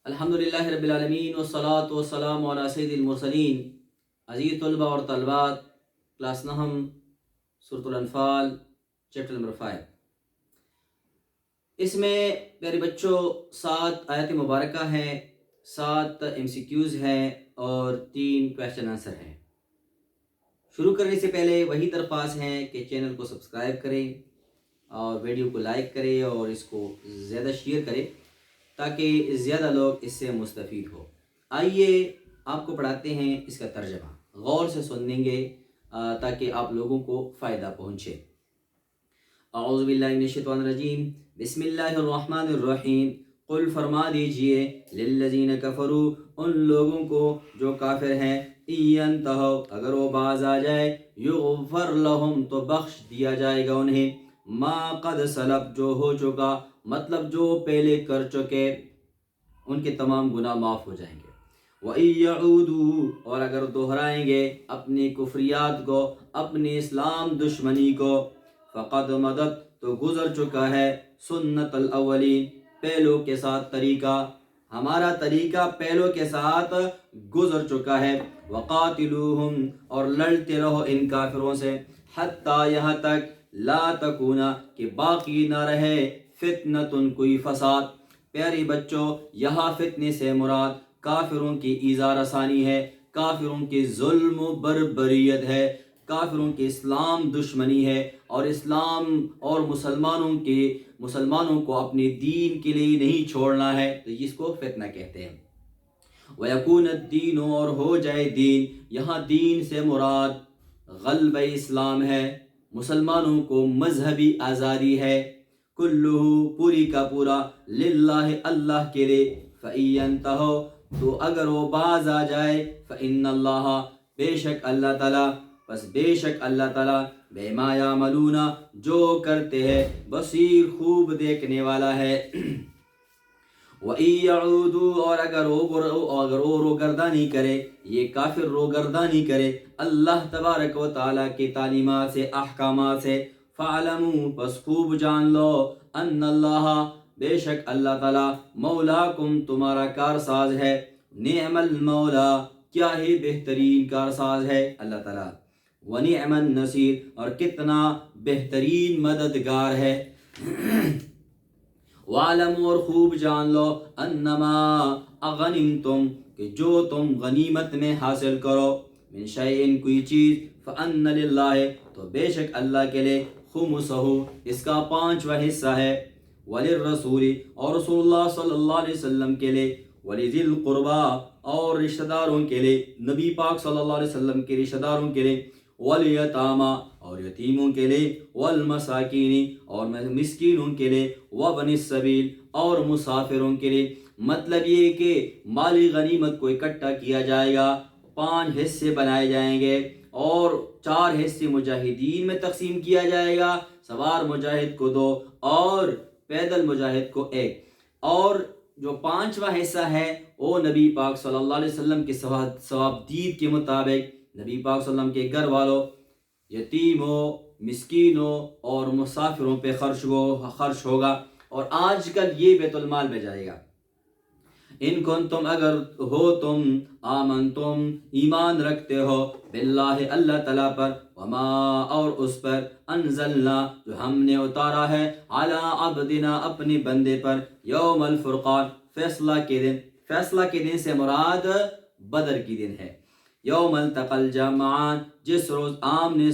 الحمدللہ رب العالمین والصلاة والسلام علی سید المرسلین۔ عزیز طلبہ اور طالبات، کلاس نہم سورۃ الانفال چیپٹر نمبر 5۔ اس میں پیارے بچوں 7 آیت مبارکہ ہیں، 7 MCQs ہیں اور 3 کویشچن آنسر ہیں۔ شروع کرنے سے پہلے وہی درخواست ہے کہ چینل کو سبسکرائب کریں اور ویڈیو کو لائک کریں اور اس کو زیادہ شیئر کریں تاکہ زیادہ لوگ اس سے مستفید ہو۔ آئیے آپ کو پڑھاتے ہیں اس کا ترجمہ، غور سے سنیں گے تاکہ آپ لوگوں کو فائدہ پہنچے۔ اعوذ باللہ من الشیطان الرجیم، بسم اللہ الرحمن الرحیم۔ قل فرما دیجئے للذین کفروا، ان لوگوں کو جو کافر ہیں، انتہوا اگر وہ باز آ جائے، یغفر لہم تو بخش دیا جائے گا انہیں، ما قد سلف جو ہو چکا، مطلب جو پہلے کر چکے ان کے تمام گناہ معاف ہو جائیں گے۔ وَإِن يَعُودُوا اور اگر دہرائیں گے اپنی کفریات کو، اپنی اسلام دشمنی کو، فقد مدد تو گزر چکا ہے، سنت الاولین پہلو کے ساتھ طریقہ، ہمارا طریقہ پہلو کے ساتھ گزر چکا ہے۔ وقاتلوہم اور لڑتے رہو ان کافروں سے، حتیٰ یہاں تک، لا تکونا کہ باقی نہ رہے، فتنتن کوئی فساد۔ پیاری بچوں، یہاں فتنے سے مراد کافروں کی ایذا رسانی ہے، کافروں کی ظلم و بربریت ہے، کافروں کی اسلام دشمنی ہے، اور اسلام اور مسلمانوں کو اپنے دین کے لیے نہیں چھوڑنا ہے، تو اس کو فتنہ کہتے ہیں۔ وَيَكُونَ الدِّينُ اور ہو جائے دین، یہاں دین سے مراد غلبہ اسلام ہے، مسلمانوں کو مذہبی آزادی ہے، کلہ پوری کا پورا، للہ اللہ کے لیے، فَإِن يَنْتَهُوا تو اگر وہ باز آ جائے، فَإِنَّ اللَّهَ بے شک اللہ تعالیٰ، بس بے شک اللہ تعالیٰ، بِمَا يَعْمَلُونَ جو کرتے ہیں بصیر خوب دیکھنے والا ہے۔ وَإِن يَعُودُوا اور اگر وہ روگردانی کرے، یہ کافر روگردانی کرے اللہ تبارک و تعالیٰ کی تعلیمات سے، احکامات سے، فَعْلَمُوا بس خوب جان لو، ان اللہ بے شک اللہ تعالیٰ، مولاکم تمہارا کارساز ہے، نعم المولا کیا ہی بہترین کارساز ہے اللہ تعالیٰ، ونعم النصیر اور کتنا بہترین مددگار ہے۔ وَعْلَمُوا اور خوب جان لو، انما اغنمتم کہ جو تم غنیمت میں حاصل کرو، من شیء کوئی چیز، فَأَنَّ لِلَّهِ تو بے شک اللہ کے لیے، خُمُسَهُ اس کا 5واں حصہ ہے، وَلِلرَّسُولِ اور رسول اللہ صلی اللہ علیہ وسلم کے لیے، وَلِذِي الْقُرْبَى اور رشتہ داروں کے لیے، نبی پاک صلی اللہ علیہ وسلم کے رشتہ داروں کے لیے، وَالْيَتَامَى اور یتیموں کے لیے، وَالْمَسَاكِينِ اور مسکینوں کے لیے، وَابْنِ السَّبِيلِ اور مسافروں کے لیے۔ مطلب یہ کہ مالی غنیمت کو اکٹھا کیا جائے گا، 5 حصے بنائے جائیں گے اور 4 حصے مجاہدین میں تقسیم کیا جائے گا، سوار مجاہد کو 2 اور پیدل مجاہد کو 1، اور جو 5واں حصہ ہے وہ نبی پاک صلی اللہ علیہ وسلم کے ثوابدید کے مطابق نبی پاک صلی اللہ علیہ وسلم کے گھر والوں، یتیموں، مسکینوں اور مسافروں پہ خرچ ہوگا، اور آج کل یہ بیت المال میں جائے گا۔ ان کنتم اگر ہو تم، آمنتم ایمان رکھتے ہو، باللہ اللہ تعالیٰ پر، وما اور اس پر، انزلنا جو ہم نے اتارا ہے، علی عبدنا اپنے بندے پر، یوم الفرقان فیصلہ کے دن، فیصلہ کے دن سے مراد بدر کی دن ہے، یوم التقى الجمعان جس روز آمنے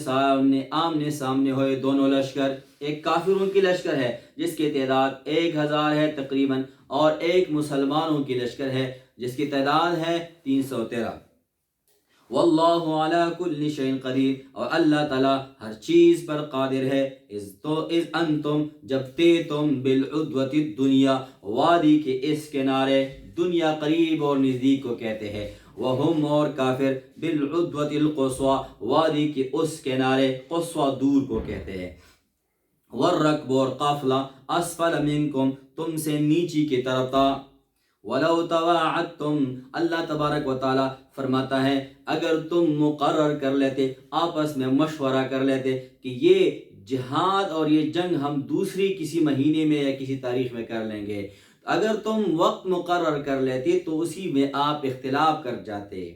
سامنے ہوئے دونوں لشکر، ایک کافروں کی لشکر ہے جس کی تعداد 1000 ہے تقریباً، اور ایک مسلمانوں کی لشکر ہے جس کی تعداد ہے 313۔ واللہ علی کل شیء قدیر اور اللہ تعالیٰ ہر چیز پر قادر ہے۔ اذ انتم جب تھے تم، بالعدوۃ الدنیا وادی کے اس کنارے، دنیا قریب اور نزدیک کو کہتے ہیں، وہم اور کافر، بالعدوۃ القصویٰ وادی کے اس کنارے، قصویٰ دور کو کہتے ہیں، والرکب اور قافلہ، اسفل منکم تم سے نیچی کی طرف تھا، وَلَوْ تَوَاعَدْتُمْ اللہ تبارک و تعالیٰ فرماتا ہے اگر تم مقرر کر لیتے، آپس میں مشورہ کر لیتے کہ یہ جہاد اور یہ جنگ ہم دوسری کسی مہینے میں یا کسی تاریخ میں کر لیں گے، اگر تم وقت مقرر کر لیتے تو اسی میں آپ اختلاف کر جاتے.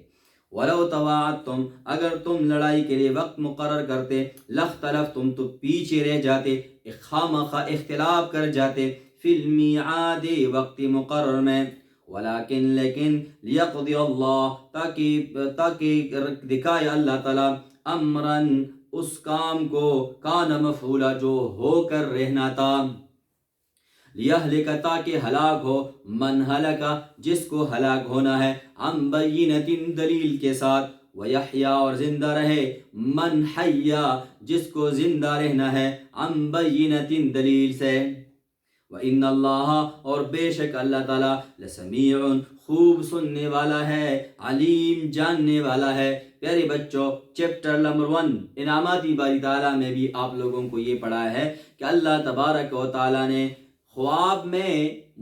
ولو تواعدتم اگر تم لڑائی کے لیے وقت مقرر کرتے لاختلفتم تو پیچھے رہ جاتے, خامخواہ اختلاف کر جاتے, فی المیعاد وقت مقرر میں. لیکن لیقضی اللہ تاکہ دکھائے اللہ تعالیٰ امرن اس کام کو کان مفعولا جو ہو کر رہنا تھا, لیہلک تاکہ ہلاک ہو, من ہلکا جس کو ہلاک ہونا ہے, عن بینۃ دلیل کے ساتھ, ویحیا اور زندہ رہے, من حیا جس کو زندہ رہنا ہے, عن بینۃ دلیل سے. وَإِنَّ اللَّهَ اور بے شک اللہ تعالیٰ لسمیع خوب سننے والا ہے, علیم جاننے والا ہے. پیارے بچوں, چیپٹر نمبر 1 انعاماتی باری تعالیٰ میں بھی آپ لوگوں کو یہ پڑھا ہے کہ اللہ تبارک و تعالیٰ نے خواب میں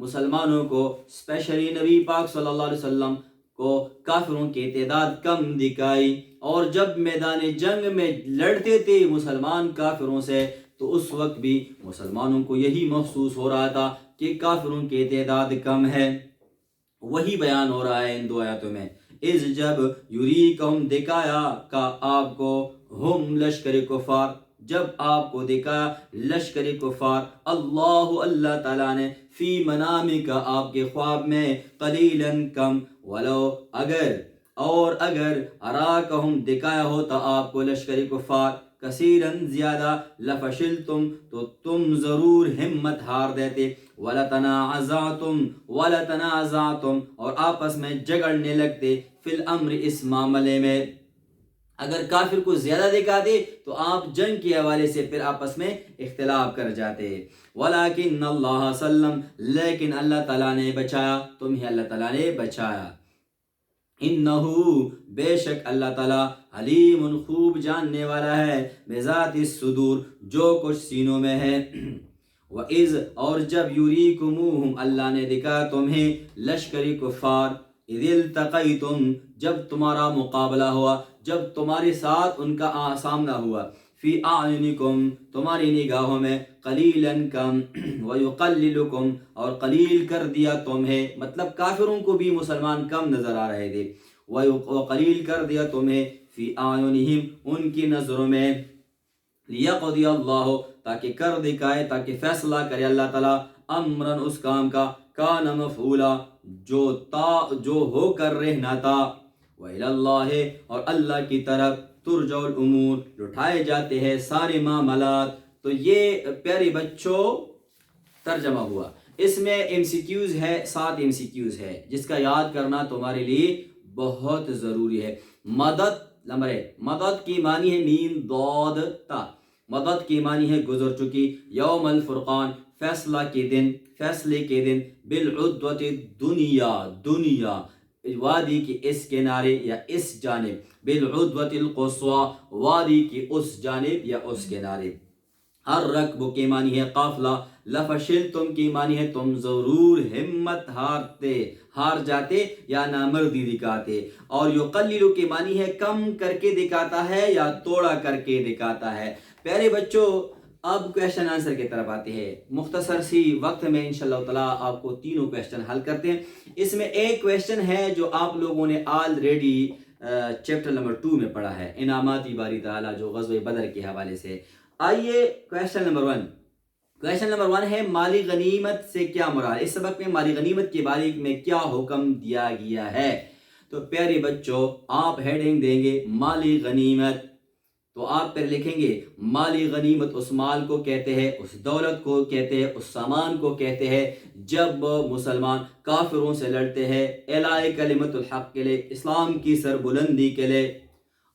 مسلمانوں کو, اسپیشلی نبی پاک صلی اللہ علیہ وسلم کو, کافروں کی تعداد کم دکھائی, اور جب میدان جنگ میں لڑتے تھے مسلمان کافروں سے تو اس وقت بھی مسلمانوں کو یہی محسوس ہو رہا تھا کہ کافروں کی تعداد کم ہے. وہی بیان ہو رہا ہے ان دو آیاتوں میں. اس جب یریکہم دکھایا کا آپ کو, ہم لشکر کفار جب آپ کو دکھایا لشکر کفار, اللہ تعالیٰ نے فی منامک آپ کے خواب میں, قلیلاً کم, ولو اگر اراکہم دکھایا ہوتا آپ کو لشکر کفار کثیراً زیادہ, لفشلتم تو تم ضرور ہمت ہار دیتے, ولتنازعتم اور آپس میں جھگڑنے لگتے, فی الامر اس معاملے میں. اگر کافر کو زیادہ دکھا دے تو آپ جنگ کے حوالے سے پھر آپس میں اختلاف کر جاتے. ولیکن اللہ سلم لیکن اللہ تعالیٰ نے بچایا, تمہیں اللہ تعالیٰ نے بچایا. انہو بے شک اللہ تعالیٰ علیم خوب جاننے والا ہے, بذات الصدور جو کچھ سینوں میں ہے. وَإِذْ اور جب یریکموہم اللہ نے دکھا تمہیں لشکری کفار, اذ التقیتم جب تمہارا مقابلہ ہوا, جب تمہارے ساتھ ان کا سامنا ہوا, فی اعینکم تمہاری نگاہوں میں, قلیلاً کم, ویقللکم اور قلیل کر دیا تمہیں, مطلب کافروں کو بھی مسلمان کم نظر آ رہے تھے, وقلیل کر دیا تمہیں, فی اعینہم ان کی نظروں میں, لیقضی اللہ تاکہ کر دکھائے, تاکہ فیصلہ کرے اللہ تعالیٰ, امرن اس کام کا, کان مفعولا جو ہو کر رہنا تھا, وإلی اللہ اور اللہ کی طرف, ترجع الامور لٹھائے جاتے ہیں سارے معاملات. تو یہ پیارے بچوں ترجمہ ہوا. اس میں MCQs ہے, 7 MCQs ہے جس کا یاد کرنا تمہارے لیے بہت ضروری ہے. مدد نمبر 1, مدد کی معنی ہے نین ضاد تا, مدد کی معنی ہے گزر چکی. یوم الفرقان فیصلہ کے دن, فیصلے کے دن. بالعدوۃ دنیا وادی کی اس کنارے یا اس جانب, بالعدوۃ القصویٰ وادی کی اس جانب یا اس کنارے. الرکب کی معنی ہے قافلہ, لفشلتم کی معنی ہے تم ضرور ہمت ہار جاتے یا نامردی دکھاتے. اور یقلل کی معنی ہے کم کر کے دکھاتا ہے یا توڑا کر کے دکھاتا ہے. پیارے بچوں اب کویشچن آنسر کی طرف آتے ہیں. مختصر سی وقت میں انشاءاللہ تعالیٰ آپ کو تینوں کویشچن حل کرتے ہیں. اس میں ایک کویشچن ہے جو آپ لوگوں نے آلریڈی چیپٹر نمبر 2 میں پڑھا ہے, انعاماتی باری تعالیٰ, جو غزوہ بدر کے حوالے سے. آئیے کویشچن نمبر 1. کویشچن نمبر 1 ہے مالی غنیمت سے کیا مراد. اس سبق میں مالی غنیمت کے بارے میں کیا حکم دیا گیا ہے. تو پیارے بچوں آپ ہیڈنگ دیں گے مالی غنیمت, تو آپ پھر لکھیں گے مالی غنیمت اس مال کو کہتے ہیں, اس دولت کو کہتے ہیں, اس سامان کو کہتے ہیں جب مسلمان کافروں سے لڑتے ہیں اعلاء کلمت الحق کے لیے, اسلام کی سربلندی کے لیے,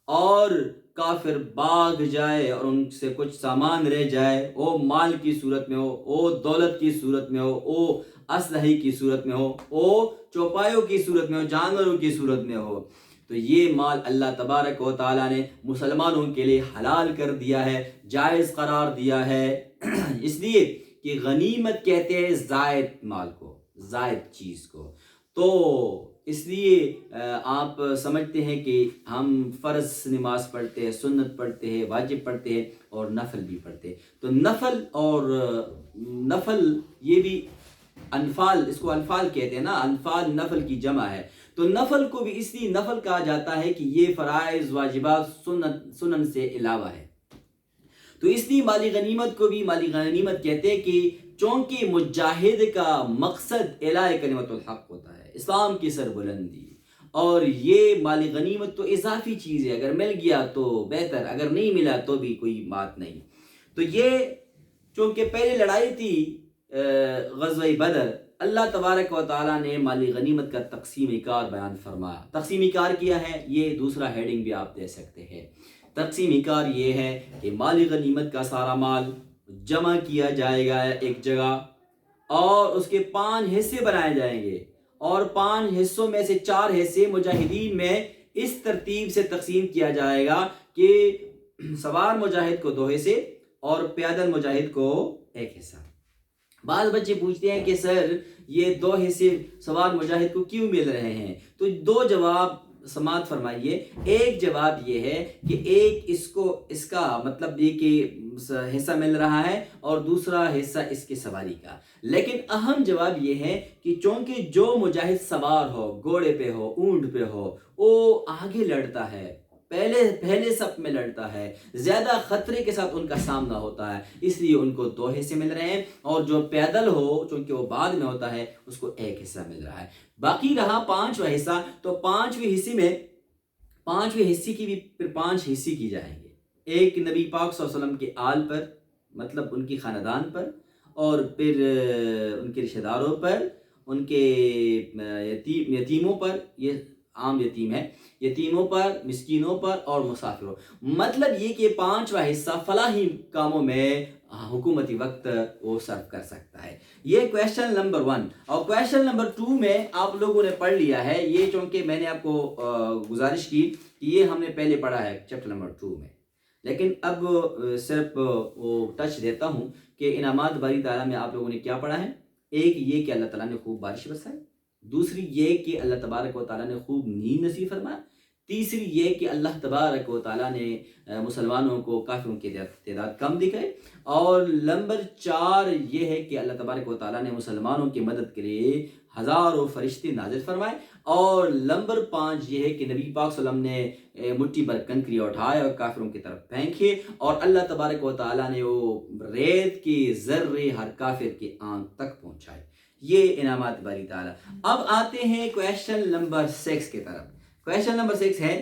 اور کافر بھاگ جائے اور ان سے کچھ سامان رہ جائے, او مال کی صورت میں ہو, او دولت کی صورت میں ہو, او اسلحے کی صورت میں ہو, او چوپایوں کی صورت میں ہو, جانوروں کی صورت میں ہو, تو یہ مال اللہ تبارک و تعالیٰ نے مسلمانوں کے لیے حلال کر دیا ہے, جائز قرار دیا ہے. اس لیے کہ غنیمت کہتے ہیں زائد مال کو, زائد چیز کو. تو اس لیے آپ سمجھتے ہیں کہ ہم فرض نماز پڑھتے ہیں, سنت پڑھتے ہیں, واجب پڑھتے ہیں اور نفل بھی پڑھتے ہیں. تو نفل اور نفل یہ بھی انفال، اس کو انفال کہتے ہیں نا، انفال نفل کی جمع ہے، تو نفل کو بھی اس لیے نفل کہا جاتا ہے کہ یہ فرائض واجبات سنن سے علاوہ ہے، تو اس لیے مالی غنیمت کو بھی مالی غنیمت کہتے ہیں کہ چونکہ مجاہد کا مقصد اعلاء کلمت الحق ہوتا ہے، اسلام کی سربلندی، اور یہ مالی غنیمت تو اضافی چیز ہے، اگر مل گیا تو بہتر، اگر نہیں ملا تو بھی کوئی بات نہیں۔ تو یہ چونکہ پہلی لڑائی تھی غزوہ بدر، اللہ تبارک و تعالیٰ نے مالی غنیمت کا تقسیم کار بیان فرمایا، تقسیم کار کیا ہے، یہ دوسرا ہیڈنگ بھی آپ دے سکتے ہیں۔ تقسیم کار یہ ہے کہ مالی غنیمت کا سارا مال جمع کیا جائے گا ایک جگہ، اور اس کے 5 حصے بنائے جائیں گے، اور 5 حصوں میں سے 4 حصے مجاہدین میں اس ترتیب سے تقسیم کیا جائے گا کہ سوار مجاہد کو 2 حصے اور پیادل مجاہد کو 1 حصہ۔ بعض بچے پوچھتے ہیں کہ سر یہ 2 حصے سوار مجاہد کو کیوں مل رہے ہیں؟ تو 2 جواب سماعت فرمائیے۔ ایک جواب یہ ہے کہ ایک اس کا مطلب یہ کہ حصہ مل رہا ہے، اور دوسرا حصہ اس کی سواری کا، لیکن اہم جواب یہ ہے کہ چونکہ جو مجاہد سوار ہو، گھوڑے پہ ہو، اونٹ پہ ہو، وہ آگے لڑتا ہے، پہلے صف میں لڑتا ہے، زیادہ خطرے کے ساتھ ان کا سامنا ہوتا ہے، اس لیے ان کو 2 حصے مل رہے ہیں، اور جو پیدل ہو چونکہ وہ بعد میں ہوتا ہے اس کو 1 حصہ مل رہا ہے۔ باقی رہا 5واں حصہ، تو 5ویں حصے میں 5ویں حصے کی بھی پھر 5 حصے کی جائیں گے، ایک نبی پاک صلی اللہ علیہ وسلم کے آل پر، مطلب ان کی خاندان پر، اور پھر ان کے رشتہ داروں پر، ان کے یتیموں پر، یہ عام یتیم ہے، یتیموں پر، مسکینوں پر اور مسافروں، مطلب یہ کہ 5واں حصہ فلاحی کاموں میں حکومتی وقت وہ صرف کر سکتا ہے۔ یہ کویشچن نمبر 1، اور کویشچن نمبر 2 میں آپ لوگوں نے پڑھ لیا ہے، یہ چونکہ میں نے آپ کو گزارش کی کہ یہ ہم نے پہلے پڑھا ہے چیپٹر نمبر 2 میں، لیکن اب صرف وہ ٹچ دیتا ہوں کہ انعامات باری تعالیٰ میں آپ لوگوں نے کیا پڑھا ہے۔ ایک یہ کہ اللہ تعالیٰ نے خوب بارش برسائی، دوسری یہ کہ اللہ تبارک و تعالیٰ نے خوب نیند نصیب فرمایا، تیسری یہ کہ اللہ تبارک و تعالیٰ نے مسلمانوں کو کافروں کی تعداد کم دکھائے، اور نمبر 4 یہ ہے کہ اللہ تبارک و تعالیٰ نے مسلمانوں کی مدد کے لیے ہزاروں فرشتے نازل فرمائے، اور نمبر 5 یہ ہے کہ نبی پاک صلی اللہ علیہ وسلم نے مٹھی بھر کنکری اٹھائے اور کافروں کی طرف پھینکے، اور اللہ تبارک و تعالیٰ نے وہ ریت کے ذرے ہر کافر کے آنکھ تک پہنچائے۔ یہ انعامات باری تعالیٰ۔ اب آتے ہیں کویشچن نمبر 6 کی طرف۔ کویشچن نمبر 6 ہے،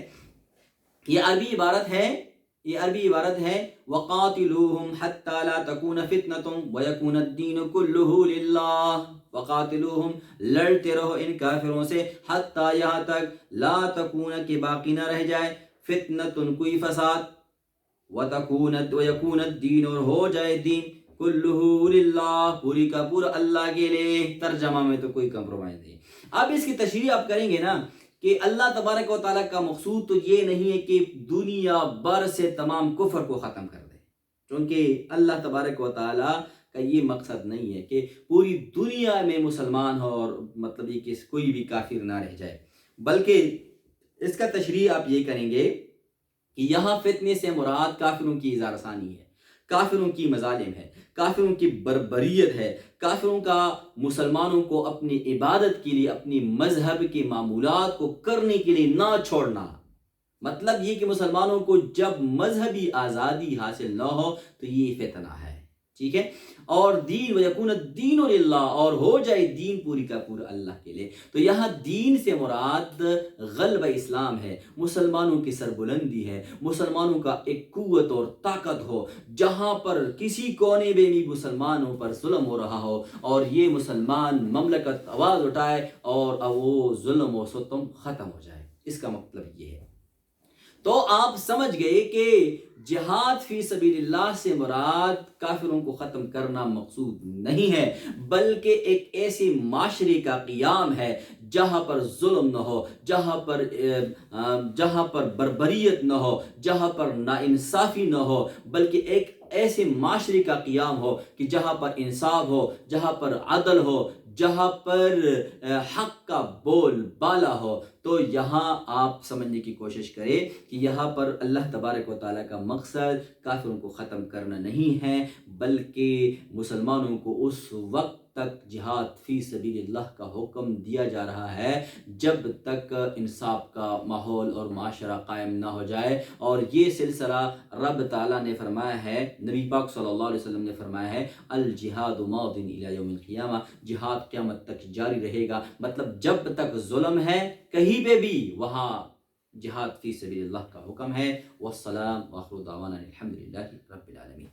یہ عربی عبارت ہے وَقَاتِلُوهُمْ حَتَّى لَا تَكُونَ فِتْنَةٌ وَيَكُونَ الدِّينُ كُلُّهُ لِلَّهِ، وَقَاتِلُوهُمْ لڑتے رہو ان کافروں سے، حتیٰ یہاں تک لا تکون کہ باقی نہ رہ جائے، فتنة کوئی فساد، وَيَكُونَ الدِّينُ اور ہو جائے دین، كُلُّهُ لِلَّهِ پوری کا پورا اللہ کے لیے۔ ترجمہ میں تو کوئی کمپرومائز نہیں۔ اب اس کی تشریح آپ کریں گے نا کہ اللہ تبارک و تعالیٰ کا مقصود تو یہ نہیں ہے کہ دنیا بھر سے تمام کفر کو ختم کر دے، چونکہ اللہ تبارک و تعالیٰ کا یہ مقصد نہیں ہے کہ پوری دنیا میں مسلمان ہو، اور مطلب یہ کہ کوئی بھی کافر نہ رہ جائے، بلکہ اس کا تشریح آپ یہ کریں گے کہ یہاں فتنے سے مراد کافروں کی اظہار ثانی ہے، کافروں کی مظالم ہے، کافروں کی بربریت ہے، کافروں کا مسلمانوں کو اپنی عبادت کے لیے، اپنی مذہب کے معمولات کو کرنے کے لیے نہ چھوڑنا، مطلب یہ کہ مسلمانوں کو جب مذہبی آزادی حاصل نہ ہو تو یہ فتنہ ہے، ٹھیک ہے۔ اور دین وَيَكُونَ الدِّينُ لِلَّهِ اور ہو جائے دین پوری کا پورا اللہ کے لیے، تو یہاں دین سے مراد غلبہ اسلام ہے، مسلمانوں کی سربلندی ہے، مسلمانوں کا ایک قوت اور طاقت ہو، جہاں پر کسی کونے میں بھی مسلمانوں پر ظلم ہو رہا ہو، اور یہ مسلمان مملکت آواز اٹھائے اور وہ ظلم و ستم ختم ہو جائے، اس کا مطلب یہ ہے۔ تو آپ سمجھ گئے کہ جہاد فی سبیل اللہ سے مراد کافروں کو ختم کرنا مقصود نہیں ہے، بلکہ ایک ایسے معاشرے کا قیام ہے جہاں پر ظلم نہ ہو، جہاں پر بربریت نہ ہو، جہاں پر ناانصافی نہ ہو، بلکہ ایک ایسے معاشرے کا قیام ہو کہ جہاں پر انصاف ہو، جہاں پر عدل ہو، جہاں پر حق کا بول بالا ہو۔ تو یہاں آپ سمجھنے کی کوشش کریں کہ یہاں پر اللہ تبارک و تعالیٰ کا مقصد کافروں کو ختم کرنا نہیں ہے، بلکہ مسلمانوں کو اس وقت تک جہاد فی سبیل اللہ کا حکم دیا جا رہا ہے جب تک انصاف کا ماحول اور معاشرہ قائم نہ ہو جائے. اور یہ سلسلہ رب تعالیٰ نے فرمایا ہے، نبی پاک صلی اللہ علیہ وسلم نے فرمایا ہے، الجہاد ماض الی یوم القیامہ، جہاد قیامت تک جاری رہے گا. مطلب جب تک ظلم ہے کہیں پہ بھی، وہاں جہاد فی سبیل اللہ کا حکم ہے. والسلام وآخر دعوانا الحمدللہ رب العالمین.